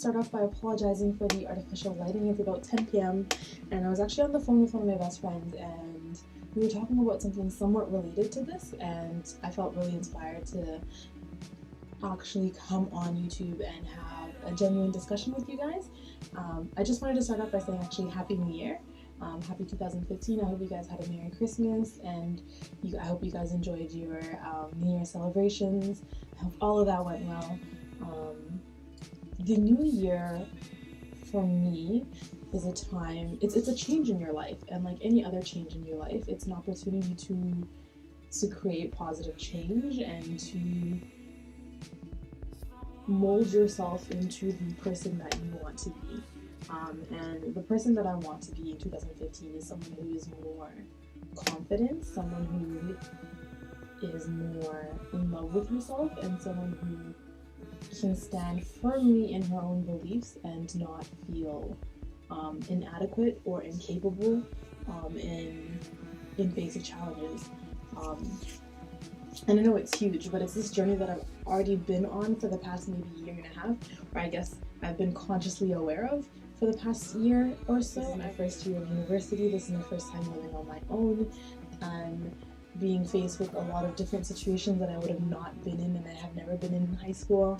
start off by apologizing for the artificial lighting. It's about 10 p.m. and I was actually on the phone with one of my best friends, and we were talking about something somewhat related to this, and I felt really inspired to actually come on YouTube and have a genuine discussion with you guys. I just wanted to start off by saying actually Happy New Year. Happy 2015. I hope you guys had a Merry Christmas, and I hope you guys enjoyed your New Year celebrations. I hope all of that went well. The new year for me is a time, it's a change in your life, and like any other change in your life, it's an opportunity to create positive change and to mold yourself into the person that you want to be. And the person that I want to be in 2015 is someone who is more confident, someone who is more in love with herself, and someone who can stand firmly in her own beliefs and not feel inadequate or incapable in facing challenges. And I know it's huge, but it's this journey that I've already been on for the past maybe year and a half, or I guess I've been consciously aware of for the past year or so. This is my first year of university. This is my first time living on my own. I'm being faced with a lot of different situations that I would have not been in and I have never been in high school.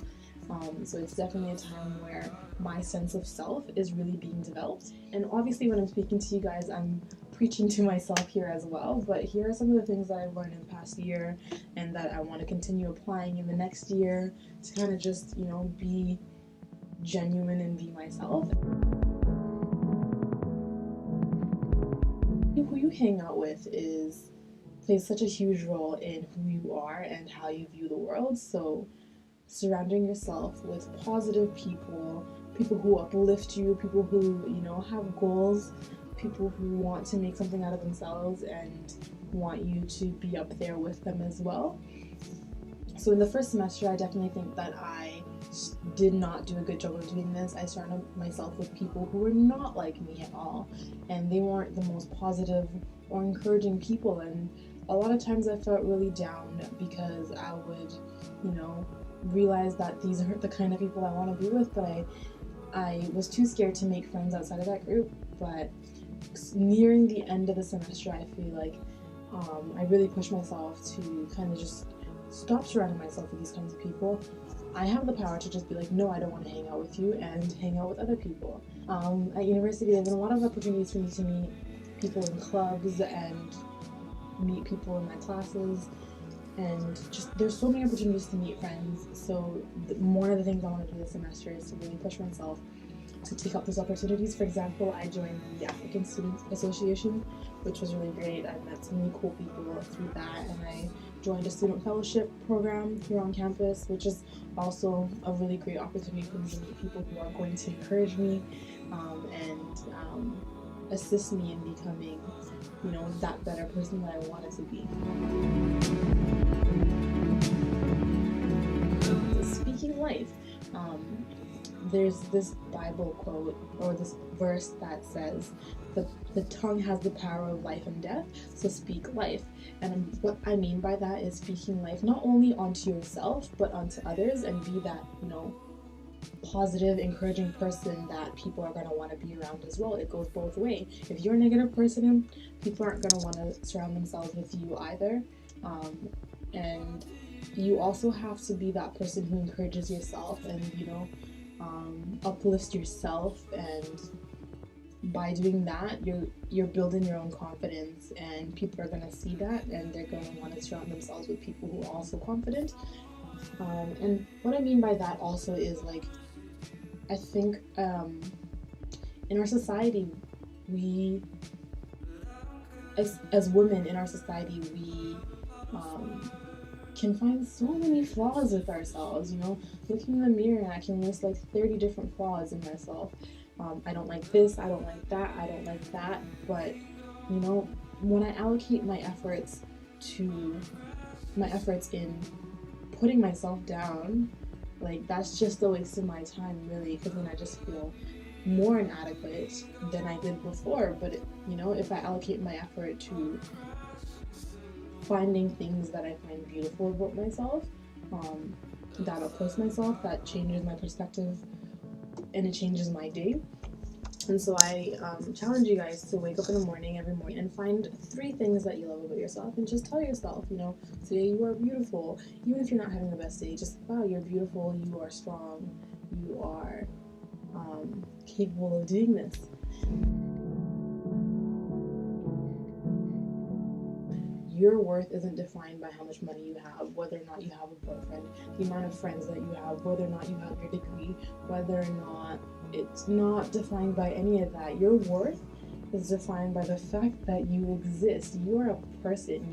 So it's definitely a time where my sense of self is really being developed. And obviously when I'm speaking to you guys, I'm preaching to myself here as well, but here are some of the things that I've learned in the past year and that I want to continue applying in the next year to kind of just, be genuine and be myself. Who you hang out with plays such a huge role in who you are and how you view the world. So surrounding yourself with positive people who uplift you, people who, have goals, people who want to make something out of themselves and want you to be up there with them as well. So in the first semester, I definitely think that I did not do a good job of doing this. I surrounded myself with people who were not like me at all, and they weren't the most positive or encouraging people, and a lot of times I felt really down because I would, realize that these aren't the kind of people I want to be with, but I was too scared to make friends outside of that group. But nearing the end of the semester, I feel like I really pushed myself to kind of just stop surrounding myself with these kinds of people. I have the power to just be like, no, I don't want to hang out with you, and hang out with other people. At university, there have been a lot of opportunities for me to meet people in clubs and meet people in my classes, and just there's so many opportunities to meet friends. So one of the things I want to do this semester is to really push myself to take up those opportunities. For example, I joined the African Student Association, which was really great. I met some really cool people through that, and I joined a student fellowship program here on campus, which is also a really great opportunity for me to meet people who are going to encourage me and assist me in becoming, that better person that I wanted to be. Speaking life, there's this Bible quote or this verse that says, the tongue has the power of life and death, so speak life. And what I mean by that is speaking life not only onto yourself, but onto others, and be that, positive, encouraging person that people are going to want to be around as well. It goes both ways. If you're a negative person, people aren't going to want to surround themselves with you either. And you also have to be that person who encourages yourself and, uplifts yourself, and by doing that, you're building your own confidence, and people are going to see that, and they're going to want to surround themselves with people who are also confident. And what I mean by that also is, like, I think in our society, we, as women in our society, we can find so many flaws with ourselves. Looking in the mirror and I can list like 30 different flaws in myself. I don't like this, I don't like that, I don't like that. But when I allocate my efforts in putting myself down, like, that's just a waste of my time, really, because then I just feel more inadequate than I did before. But if I allocate my effort to finding things that I find beautiful about myself, that uplifts myself, that changes my perspective and it changes my day. And so I challenge you guys to wake up in the morning every morning and find 3 things that you love about yourself, and just tell yourself, today you are beautiful. Even if you're not having the best day, just, wow, you're beautiful, you are strong, you are capable of doing this. Your worth isn't defined by how much money you have, whether or not you have a boyfriend, the amount of friends that you have, whether or not you have your degree, whether or not it's not defined by any of that. Your worth is defined by the fact that you exist. You are a person,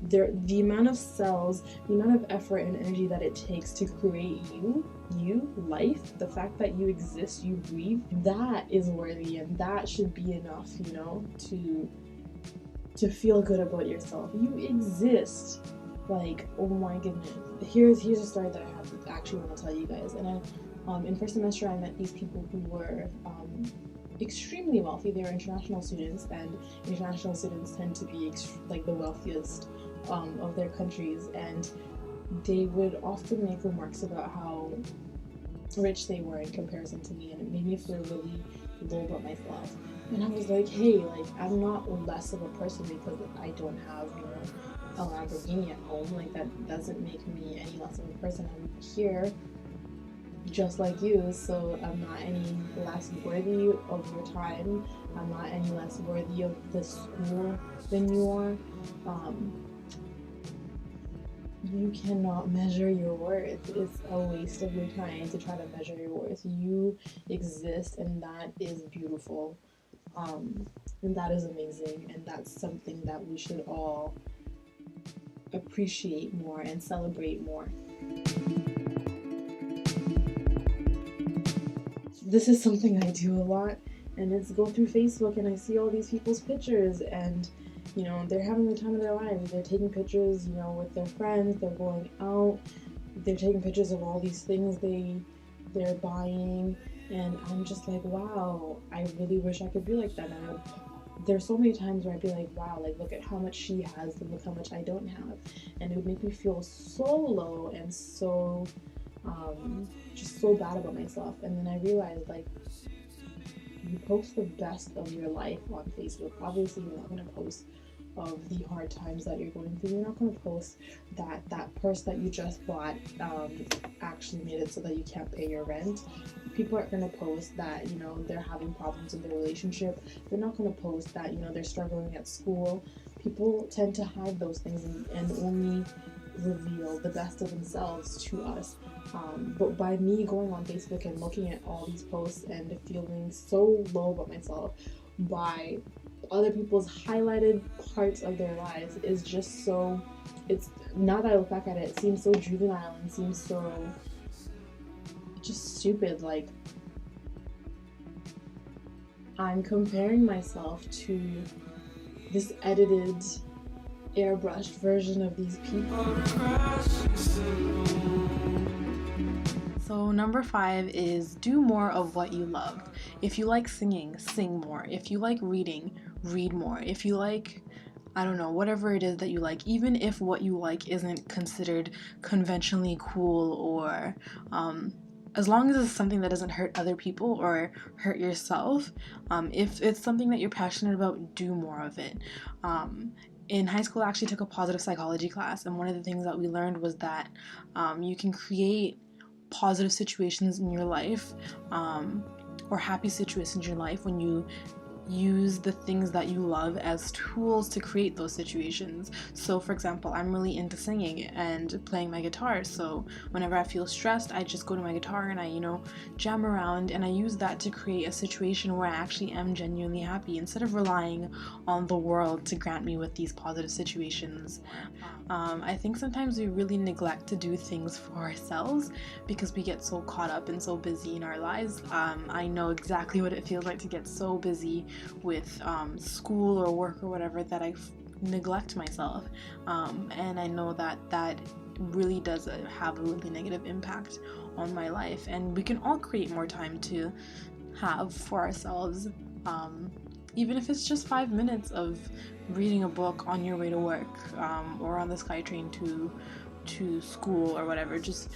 the amount of cells, the amount of effort and energy that it takes to create life, the fact that you exist, you breathe, that is worthy, and that should be enough, to feel good about yourself. You exist. Like, oh my goodness. Here's a story that I have actually want to tell you guys. And in first semester, I met these people who were extremely wealthy. They were international students, and international students tend to be the wealthiest of their countries. And they would often make remarks about how rich they were in comparison to me, and it made me feel really low about myself. And I was like, hey, I'm not less of a person because I don't have, a Lamborghini at home. That doesn't make me any less of a person. I'm here just like you, so I'm not any less worthy of your time. I'm not any less worthy of the school than you are. You cannot measure your worth. It's a waste of your time to try to measure your worth. You exist, and that is beautiful. And that is amazing, and that's something that we should all appreciate more and celebrate more. This is something I do a lot, and it's go through Facebook and I see all these people's pictures, and they're having the time of their lives. They're taking pictures, with their friends, they're going out, they're taking pictures of all these things they're buying, and I'm just like, wow, I really wish I could be like that. And there's so many times where I'd be like, wow, look at how much she has and look how much I don't have. And it would make me feel so low and so, just so bad about myself. And then I realized, you post the best of your life on Facebook. Obviously, you're not going to post of the hard times that you're going through. You're not going to post that purse that you just bought actually made it so that you can't pay your rent. People aren't going to post that they're having problems in their relationship. They're not going to post that they're struggling at school. People tend to hide those things and only reveal the best of themselves to us. But by me going on Facebook and looking at all these posts and feeling so low about myself by other people's highlighted parts of their lives is just so, it's, now that I look back at it, it seems so juvenile and seems so just stupid. I'm comparing myself to this edited, airbrushed version of these people. So number 5 is do more of what you love. If you like singing, sing more. If you like reading, read more. If you like, I don't know, whatever it is that you like, even if what you like isn't considered conventionally cool or as long as it's something that doesn't hurt other people or hurt yourself, if it's something that you're passionate about, do more of it. In high school, I actually took a positive psychology class, and one of the things that we learned was that you can create positive situations in your life or happy situations in your life when you use the things that you love as tools to create those situations. So for example, I'm really into singing and playing my guitar, so whenever I feel stressed, I just go to my guitar and I jam around, and I use that to create a situation where I actually am genuinely happy instead of relying on the world to grant me with these positive situations. I think sometimes we really neglect to do things for ourselves because we get so caught up and so busy in our lives. I know exactly what it feels like to get so busy with school or work or whatever that I neglect myself, and I know that really does have a really negative impact on my life, and we can all create more time to have for ourselves, even if it's just 5 minutes of reading a book on your way to work, or on the SkyTrain to school or whatever. Just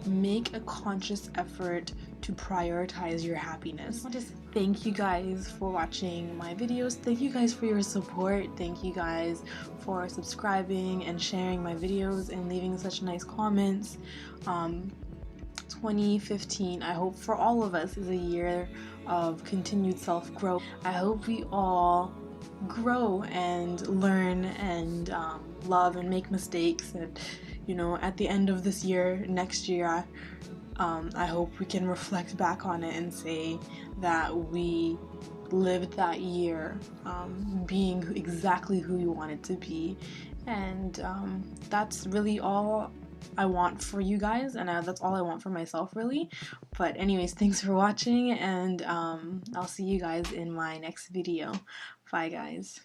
make a conscious effort to prioritize your happiness. I want to thank you guys for watching my videos. Thank you guys for your support. Thank you guys for subscribing and sharing my videos and leaving such nice comments. 2015, I hope for all of us, is a year of continued self-growth. I hope we all grow and learn and love and make mistakes, and at the end of this year, next year, I hope we can reflect back on it and say that we lived that year being exactly who we wanted to be. And that's really all I want for you guys, and that's all I want for myself, really. But anyways, thanks for watching, and I'll see you guys in my next video. Bye, guys.